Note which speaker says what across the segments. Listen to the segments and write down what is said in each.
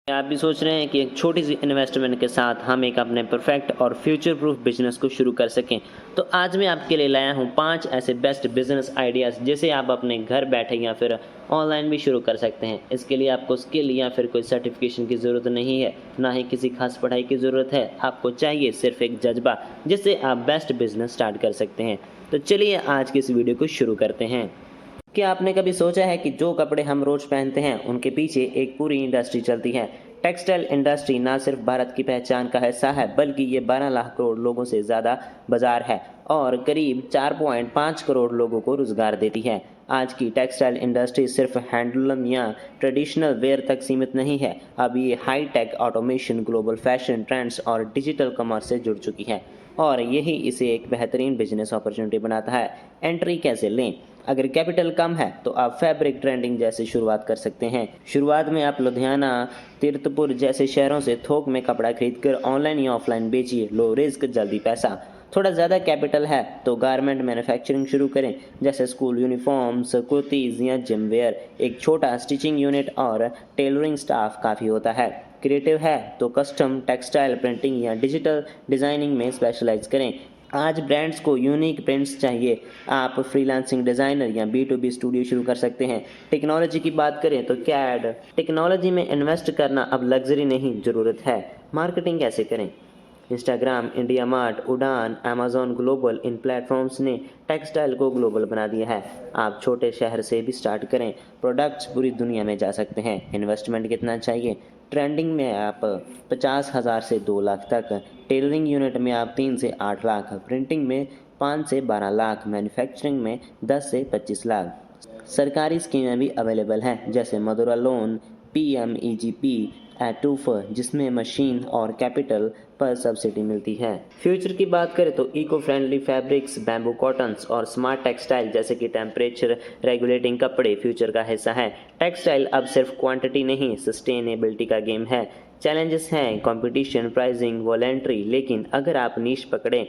Speaker 1: आप भी सोच रहे हैं कि एक छोटी सी इन्वेस्टमेंट के साथ हम एक अपने परफेक्ट और फ्यूचर प्रूफ बिजनेस को शुरू कर सकें, तो आज मैं आपके लिए लाया हूँ 5 ऐसे बेस्ट बिजनेस आइडियाज़ जिसे आप अपने घर बैठे या फिर ऑनलाइन भी शुरू कर सकते हैं। इसके लिए आपको स्किल या फिर कोई सर्टिफिकेशन की ज़रूरत नहीं है, ना ही किसी खास पढ़ाई की ज़रूरत है। आपको चाहिए सिर्फ एक जज्बा जिससे आप बेस्ट बिजनेस स्टार्ट कर सकते हैं। तो चलिए आज की इस वीडियो को शुरू करते हैं। क्या आपने कभी सोचा है कि जो कपड़े हम रोज पहनते हैं उनके पीछे एक पूरी इंडस्ट्री चलती है। टेक्सटाइल इंडस्ट्री ना सिर्फ भारत की पहचान का हिस्सा है, बल्कि ये 12 लाख करोड़ लोगों से ज़्यादा बाजार है और करीब 4.5 करोड़ लोगों को रोजगार देती है। आज की टेक्सटाइल इंडस्ट्री सिर्फ हैंडलूम या ट्रेडिशनल वेयर तक सीमित नहीं है। अब ये high tech, automation, global fashion trends और डिजिटल कॉमर्स से जुड़ चुकी है और यही इसे एक बेहतरीन बिजनेस अपॉर्चुनिटी बनाता है। एंट्री कैसे लें? अगर कैपिटल कम है तो आप फैब्रिक ट्रेंडिंग जैसे शुरुआत कर सकते हैं। शुरुआत में आप लुधियाना, तीर्थपुर जैसे शहरों से थोक में कपड़ा खरीदकर ऑनलाइन या ऑफलाइन बेचिए। लो रिस्क, जल्दी पैसा। थोड़ा ज़्यादा कैपिटल है तो गारमेंट मैन्युफैक्चरिंग शुरू करें, जैसे स्कूल यूनिफॉर्म्स, कुर्तीज़ या जिम वेयर। एक छोटा स्टिचिंग यूनिट और टेलरिंग स्टाफ काफ़ी होता है। क्रिएटिव है तो कस्टम, टेक्सटाइल प्रिंटिंग या डिजिटल डिज़ाइनिंग में स्पेशलाइज करें। आज ब्रांड्स को यूनिक प्रिंट्स चाहिए, आप फ्रीलांसिंग डिज़ाइनर या B2B स्टूडियो शुरू कर सकते हैं। टेक्नोलॉजी की बात करें तो कैड टेक्नोलॉजी में इन्वेस्ट करना अब लग्जरी नहीं, ज़रूरत है। मार्केटिंग कैसे करें? इंस्टाग्राम, इंडिया मार्ट, उड़ान, अमेज़न ग्लोबल, इन प्लेटफॉर्म्स ने टेक्सटाइल को ग्लोबल बना दिया है। आप छोटे शहर से भी स्टार्ट करें, प्रोडक्ट्स पूरी दुनिया में जा सकते हैं। इन्वेस्टमेंट कितना चाहिए? ट्रेंडिंग में आप 50,000 से 2 लाख तक, टेलरिंग यूनिट में आप 3 से 8 लाख, प्रिंटिंग में 5 से 12 लाख, मैन्युफैक्चरिंग में 10 से 25 लाख। सरकारी स्कीमें भी अवेलेबल हैं, जैसे मदुरा लोन, PMEGP, एटूफ, जिसमें मशीन और कैपिटल पर सब्सिडी मिलती है। फ्यूचर की बात करें तो eco friendly fabrics, bamboo cottons और स्मार्ट टेक्सटाइल जैसे कि टेम्परेचर रेगुलेटिंग कपड़े फ्यूचर का हिस्सा है। टेक्सटाइल अब सिर्फ क्वांटिटी नहीं, सस्टेनेबिलिटी का गेम है। चैलेंजेस हैं कंपटीशन, प्राइसिंग, वॉलेंट्री, लेकिन अगर आप नीश पकड़ें,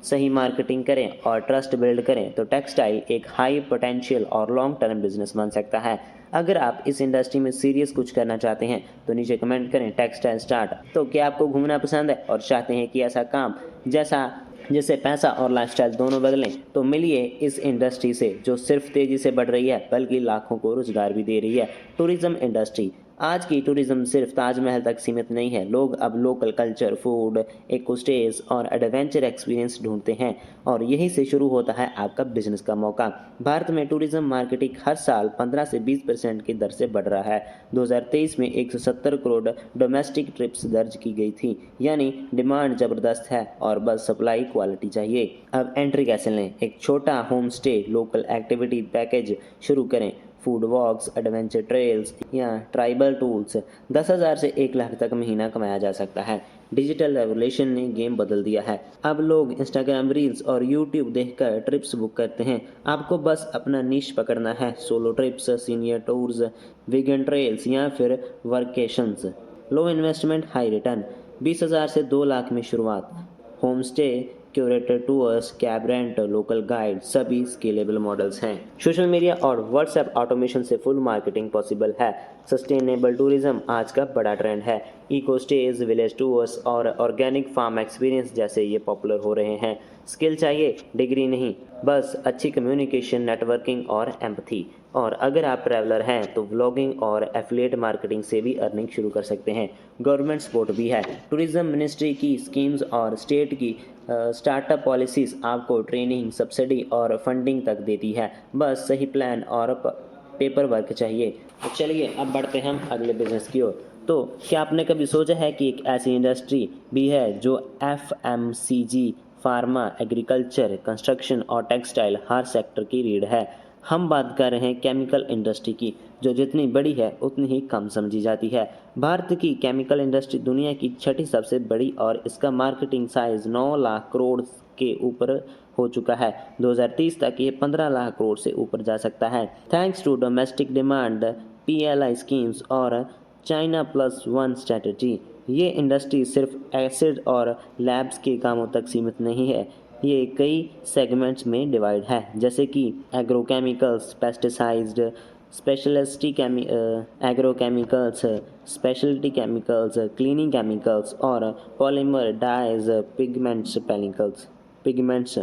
Speaker 1: सही मार्केटिंग करें और ट्रस्ट बिल्ड करें तो टेक्सटाइल एक हाई पोटेंशियल और लॉन्ग टर्म बिजनेस बन सकता है। अगर आप इस इंडस्ट्री में सीरियस कुछ करना चाहते हैं तो नीचे कमेंट करें टेक्सटाइल स्टार्ट। तो क्या आपको घूमना पसंद है और चाहते हैं कि ऐसा काम जिससे पैसा और लाइफस्टाइल दोनों बदलें, तो मिलिए इस इंडस्ट्री से जो सिर्फ तेज़ी से बढ़ रही है बल्कि लाखों को रोजगार भी दे रही है। Tourism industry. आज की टूरिज्म सिर्फ ताजमहल तक सीमित नहीं है। लोग अब local culture, food, eco stays और एडवेंचर एक्सपीरियंस ढूंढते हैं और यहीं से शुरू होता है आपका बिजनेस का मौका। भारत में टूरिज्म मार्केटिंग हर साल 15 से 20% की दर से बढ़ रहा है। 2023 में 170 करोड़ डोमेस्टिक ट्रिप्स दर्ज की गई थी, यानी डिमांड ज़बरदस्त है और बस सप्लाई क्वालिटी चाहिए। अब एंट्री कैसे लें? एक छोटा home stay, local activity package शुरू करें। फूड वॉक्स, एडवेंचर ट्रेल्स या ट्राइबल टूल्स। 10,000 से 1 लाख तक महीना कमाया जा सकता है। डिजिटल रेवोल्यूशन ने गेम बदल दिया है। अब लोग इंस्टाग्राम रील्स और यूट्यूब देखकर ट्रिप्स बुक करते हैं। आपको बस अपना निश पकड़ना है। Solo trips, senior tours, vegan trails या फिर workcations. Low investment, high return. 20,000 से 2 लाख में शुरुआत। Home stay, curated tours, cab rent, local guide, सभी स्केलेबल मॉडल्स हैं। सोशल मीडिया और व्हाट्सएप ऑटोमेशन से फुल मार्केटिंग पॉसिबल है। सस्टेनेबल टूरिज्म आज का बड़ा ट्रेंड है। इको स्टेज, विलेज टूर्स और ऑर्गेनिक फार्म एक्सपीरियंस जैसे ये पॉपुलर हो रहे हैं। स्किल चाहिए, डिग्री नहीं, बस अच्छी कम्युनिकेशन, नेटवर्किंग और एम्पथी। और अगर आप ट्रैवलर हैं तो व्लॉगिंग और एफिलिएट मार्केटिंग से भी अर्निंग शुरू कर सकते हैं। गवर्नमेंट सपोर्ट भी है। टूरिज्म मिनिस्ट्री की स्कीम्स और स्टेट की स्टार्टअप पॉलिसीज़ आपको ट्रेनिंग, सब्सिडी और फंडिंग तक देती है। बस सही प्लान और पेपर वर्क चाहिए। तो चलिए अब बढ़ते हैं हम अगले बिजनेस की ओर। तो क्या आपने कभी सोचा है कि एक ऐसी इंडस्ट्री भी है जो FMCG, फार्मा, एग्रीकल्चर, कंस्ट्रक्शन और टेक्सटाइल हर सेक्टर की रीढ़ है। हम बात कर रहे हैं केमिकल इंडस्ट्री की, जो जितनी बड़ी है उतनी ही कम समझी जाती है। भारत की केमिकल इंडस्ट्री दुनिया की छठी सबसे बड़ी और इसका मार्केटिंग साइज 9 लाख करोड़ के ऊपर हो चुका है। 2030 तक ये 15 लाख करोड़ से ऊपर जा सकता है, thanks to domestic demand, PLI schemes और चाइना प्लस वन स्ट्रेटजी। ये इंडस्ट्री सिर्फ एसिड और लैब्स के कामों तक सीमित नहीं है, ये कई सेगमेंट्स में डिवाइड है, जैसे कि agrochemicals, pesticides, agrochemicals, speciality chemicals, cleaning chemicals और पॉलीमर डाइज, पिगमेंट्स।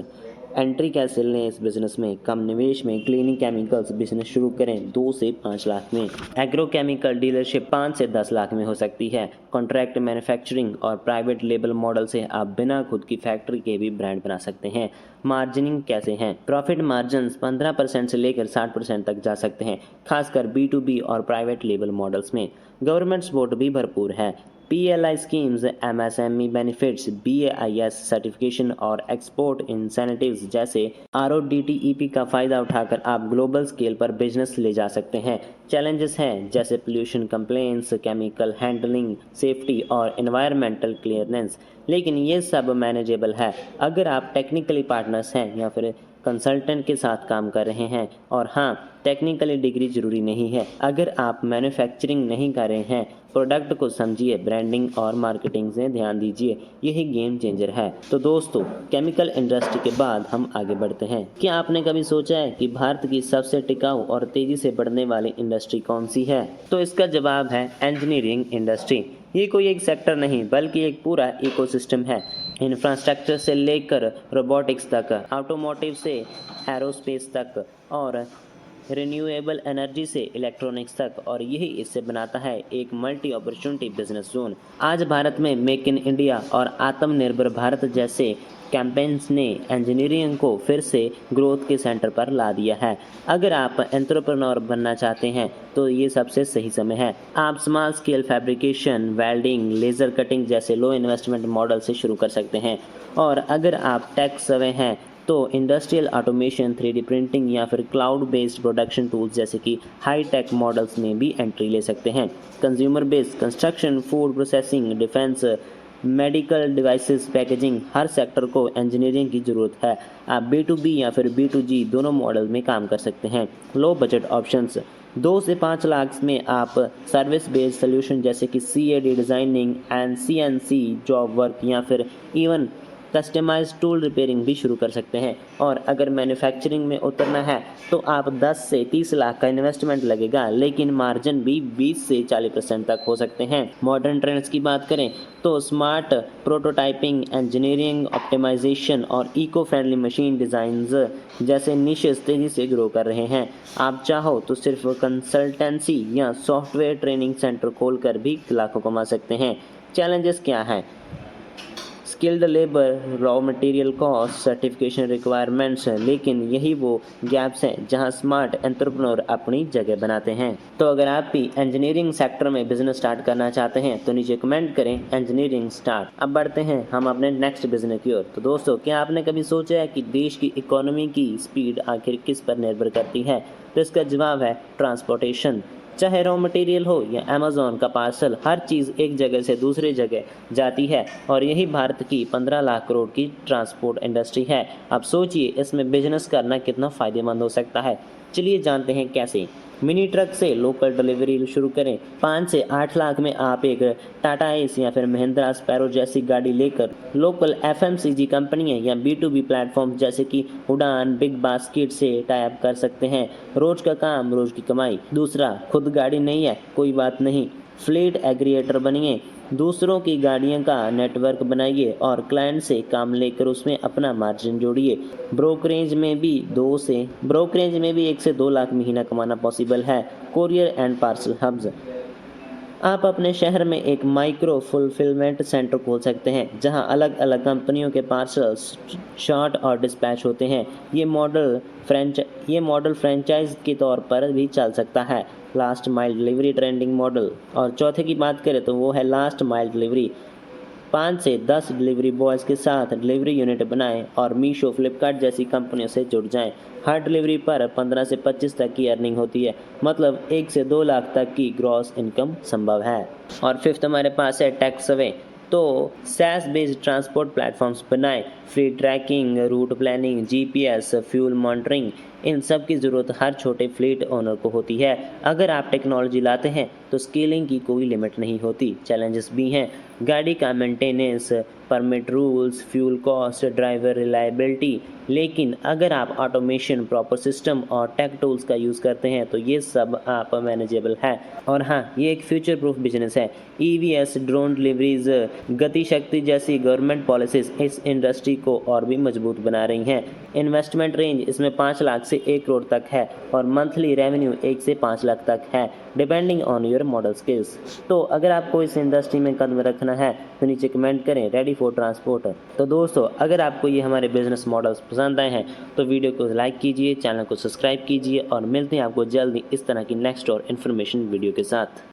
Speaker 1: एंट्री कैसे लें इस बिज़नेस में? कम निवेश में क्लीनिंग केमिकल्स बिजनेस शुरू करें 2 से 5 लाख में। एग्रोकेमिकल डीलरशिप 5 से 10 लाख में हो सकती है। कॉन्ट्रैक्ट मैन्युफैक्चरिंग और प्राइवेट लेबल मॉडल से आप बिना खुद की फैक्ट्री के भी ब्रांड बना सकते हैं। मार्जिनिंग कैसे हैं? प्रॉफिट मार्जिन 15% से लेकर 60% तक जा सकते हैं, खासकर B2B और प्राइवेट लेबल मॉडल्स में। गवर्नमेंट सपोर्ट भी भरपूर है। PLI schemes, MSME benefits, BAIS certification और एक्सपोर्ट इंसेंटिव्स जैसे RODTEP का फ़ायदा उठाकर आप ग्लोबल स्केल पर बिजनेस ले जा सकते हैं। चैलेंजेस हैं जैसे pollution complaints, chemical handling, safety और एनवायरमेंटल क्लियरेंस, लेकिन ये सब मैनेजेबल है अगर आप टेक्निकली पार्टनर्स हैं या फिर कंसल्टेंट के साथ काम कर रहे हैं। और हाँ, टेक्निकली डिग्री जरूरी नहीं है। अगर आप मैन्युफैक्चरिंग नहीं कर रहे हैं, प्रोडक्ट को समझिए, ब्रांडिंग और मार्केटिंग से ध्यान दीजिए, यही गेम चेंजर है। तो दोस्तों, केमिकल इंडस्ट्री के बाद हम आगे बढ़ते हैं। क्या आपने कभी सोचा है कि भारत की सबसे टिकाऊ और तेजी से बढ़ने वाली इंडस्ट्री कौन सी है? तो इसका जवाब है इंजीनियरिंग इंडस्ट्री। ये कोई एक सेक्टर नहीं बल्कि एक पूरा इकोसिस्टम है। इंफ्रास्ट्रक्चर से लेकर रोबोटिक्स तक, ऑटोमोटिव से एरोस्पेस तक और रिन्यूएबल एनर्जी से इलेक्ट्रॉनिक्स तक, और यही इससे बनाता है एक मल्टी अपॉर्चुनिटी बिजनेस जोन। आज भारत में मेक इन इंडिया और आत्मनिर्भर भारत जैसे कैंपेन्स ने इंजीनियरिंग को फिर से ग्रोथ के सेंटर पर ला दिया है। अगर आप एंटरप्रेन्योर बनना चाहते हैं तो ये सबसे सही समय है। आप small scale fabrication, welding, laser cutting जैसे लो इन्वेस्टमेंट मॉडल से शुरू कर सकते हैं। और अगर आप टेक सवे हैं तो इंडस्ट्रियल ऑटोमेशन, 3D प्रिंटिंग या फिर क्लाउड बेस्ड प्रोडक्शन टूल्स जैसे कि हाई टेक मॉडल्स में भी एंट्री ले सकते हैं। Consumer based, construction, food processing, defence, medical devices, packaging, हर सेक्टर को इंजीनियरिंग की ज़रूरत है। आप B2B या फिर B2G दोनों मॉडल में काम कर सकते हैं। लो बजट ऑप्शंस, 2 से 5 लाख में आप सर्विस बेस्ड सोल्यूशन जैसे कि CAD designing and CNC job work या फिर इवन कस्टमाइज टूल रिपेयरिंग भी शुरू कर सकते हैं। और अगर मैन्युफैक्चरिंग में उतरना है तो आप 10 से 30 लाख का इन्वेस्टमेंट लगेगा, लेकिन मार्जिन भी 20 से 40% तक हो सकते हैं। मॉडर्न ट्रेंड्स की बात करें तो स्मार्ट प्रोटोटाइपिंग, इंजीनियरिंग, ऑप्टिमाइजेशन और इको फ्रेंडली मशीन डिज़ाइंस जैसे निशेस तेज़ी से ग्रो कर रहे हैं। आप चाहो तो सिर्फ कंसल्टेंसी या सॉफ्टवेयर ट्रेनिंग सेंटर खोलकर भी लाखों कमा सकते हैं। चैलेंजेस क्या हैं? Skilled labour, raw material cost, certification requirements, लेकिन यही वो गैप्स हैं जहां स्मार्ट एंटरप्रेन्योर अपनी जगह बनाते हैं। तो अगर आप भी इंजीनियरिंग सेक्टर में बिजनेस स्टार्ट करना चाहते हैं तो नीचे कमेंट करें इंजीनियरिंग स्टार्ट। अब बढ़ते हैं हम अपने नेक्स्ट बिजनेस की ओर। तो दोस्तों, क्या आपने कभी सोचा है कि देश की इकोनॉमी की स्पीड आखिर किस पर निर्भर करती है? तो इसका जवाब है ट्रांसपोर्टेशन। चाहे रॉ मटेरियल हो या अमेज़ॉन का पार्सल, हर चीज़ एक जगह से दूसरी जगह जाती है और यही भारत की 15 लाख करोड़ की ट्रांसपोर्ट इंडस्ट्री है। अब सोचिए इसमें बिजनेस करना कितना फ़ायदेमंद हो सकता है। चलिए जानते हैं कैसे। मिनी ट्रक से लोकल डिलीवरी शुरू करें। 5 से 8 लाख में आप एक टाटा एस या फिर महिंद्रा स्पैरो जैसी गाड़ी लेकर लोकल FMCG कंपनियां या B2B प्लेटफॉर्म जैसे कि उड़ान, बिग बास्केट से टाई अप कर सकते हैं। रोज का काम, रोज की कमाई। दूसरा, खुद गाड़ी नहीं है कोई बात नहीं, फ्लीट एग्रीगेटर बनिए। दूसरों की गाड़ियों का नेटवर्क बनाइए और क्लाइंट से काम लेकर उसमें अपना मार्जिन जोड़िए। ब्रोकरेज में भी 1 से 2 लाख महीना कमाना पॉसिबल है। कोरियर एंड पार्सल हब्स, आप अपने शहर में एक माइक्रो फुलफिलमेंट सेंटर खोल सकते हैं जहां अलग अलग कंपनियों के पार्सल्स शॉर्ट और डिस्पैच होते हैं। ये मॉडल फ्रेंचाइज के तौर पर भी चल सकता है। Last mile delivery trending model. और चौथे की बात करें तो वो है लास्ट माइल डिलीवरी। 5 से 10 डिलीवरी बॉयज़ के साथ डिलीवरी यूनिट बनाएं और मीशो, फ्लिपकार्ट जैसी कंपनियों से जुड़ जाएं। हर डिलीवरी पर 15 से 25 तक की अर्निंग होती है, मतलब 1 से 2 लाख तक की ग्रॉस इनकम संभव है। और फिफ्थ हमारे पास है टैक्सअवे। तो SaaS बेस्ड ट्रांसपोर्ट प्लेटफॉर्म्स बनाएं। Free tracking, route planning, GPS, fuel monitoring, इन सब की ज़रूरत हर छोटे फ्लीट ओनर को होती है। अगर आप टेक्नोलॉजी लाते हैं तो स्केलिंग की कोई लिमिट नहीं होती। चैलेंजेस भी हैं, गाड़ी का maintenance, permit rules, fuel cost, driver reliability. लेकिन अगर आप ऑटोमेशन, प्रॉपर सिस्टम और टेक टूल्स का यूज़ करते हैं तो ये सब आप मैनेजेबल है। और हाँ, ये एक फ्यूचर प्रूफ बिजनेस है। ईवीएस, ड्रोन डिलीवरीज, गति शक्ति जैसी गवर्नमेंट पॉलिसीज इस इंडस्ट्री को और भी मजबूत बना रही हैं। इन्वेस्टमेंट रेंज इसमें 5 लाख से 1 करोड़ तक है और मंथली रेवेन्यू 1 से 5 लाख तक है, depending on your model skills. तो अगर आपको इस इंडस्ट्री में कदम रखना है तो नीचे कमेंट करें रेडी फॉर ट्रांसपोर्ट। तो दोस्तों, अगर आपको ये हमारे बिजनेस मॉडल्स पसंद आए हैं तो वीडियो को लाइक कीजिए, चैनल को सब्सक्राइब कीजिए और मिलते हैं आपको जल्दी इस तरह की नेक्स्ट और इन्फॉर्मेशन वीडियो के साथ।